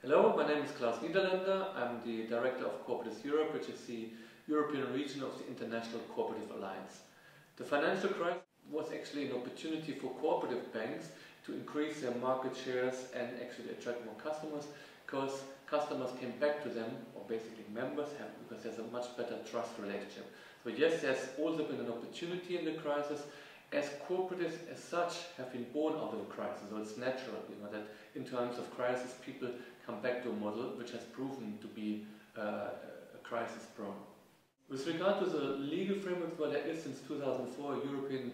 Hello, my name is Klaus Niederländer. I'm the Director of Cooperatives Europe, which is the European region of the International Cooperative Alliance. The financial crisis was actually an opportunity for cooperative banks to increase their market shares and actually attract more customers, because customers came back to them, or basically members have, because there's a much better trust relationship. So yes, there's also been an opportunity in the crisis, as cooperatives as such have been born out of the crisis, so it's natural, that in times of crisis people come back to a model which has proven to be crisis prone. With regard to the legal framework, well, there is since 2004 a European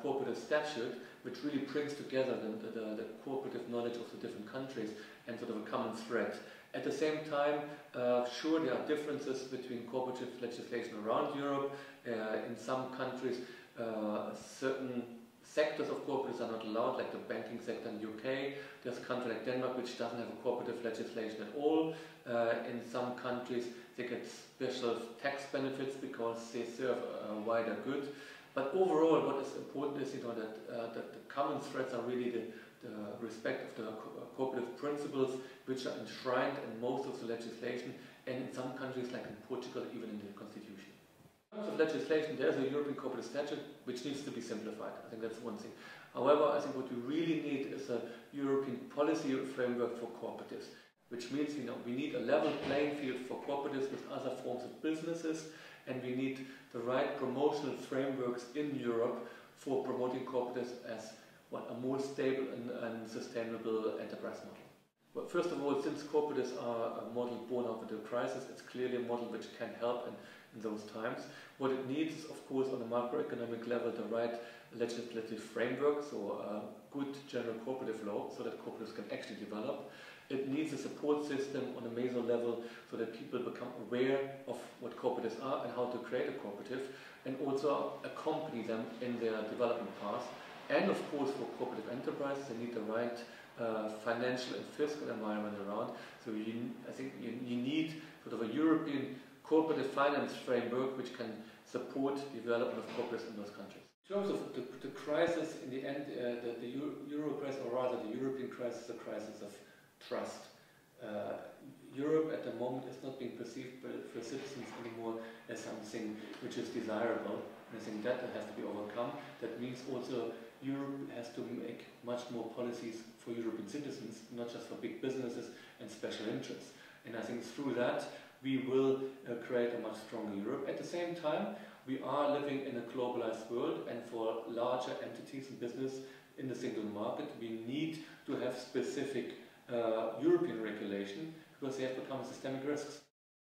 cooperative statute which really brings together the cooperative knowledge of the different countries and sort of a common thread. At the same time, sure, there are differences between cooperative legislation around Europe. In some countries, certain sectors of cooperatives are not allowed, like the banking sector in the UK. There's a country like Denmark which doesn't have a cooperative legislation at all. In some countries they get special tax benefits because they serve a wider good. But overall, what is important is that the common threads are really the respect of the cooperative principles which are enshrined in most of the legislation, and in some countries like in Portugal even in the constitution. In terms of legislation, there's a European cooperative statute which needs to be simplified. I think that's one thing. However, I think what we really need is a European policy framework for cooperatives, which means we need a level playing field for cooperatives with other forms of businesses, and we need the right promotional frameworks in Europe for promoting cooperatives as a more stable and sustainable enterprise model. Well, first of all, since cooperatives are a model born out of the crisis, it's clearly a model which can help in those times. What it needs is, of course, on a macroeconomic level, the right legislative framework, so a good general cooperative law, so that cooperatives can actually develop. It needs a support system on a meso level so that people become aware of what cooperatives are and how to create a cooperative, and also accompany them in their development path. And of course, for cooperative enterprises, they need the right financial and fiscal environment around. So I think you need sort of a European cooperative finance framework which can support the development of cooperatives in those countries. In terms of the crisis, in the end, the Euro crisis, or rather the European crisis, is a crisis of trust. Europe at the moment is not being perceived for citizens anymore as something which is desirable, and I think that has to be overcome. That means also Europe has to make much more policies for European citizens, not just for big businesses and special interests. And I think through that we will create a much stronger Europe. At the same time, we are living in a globalized world, and for larger entities and business in the single market, we need to have specific European regulation, because they have become systemic risks.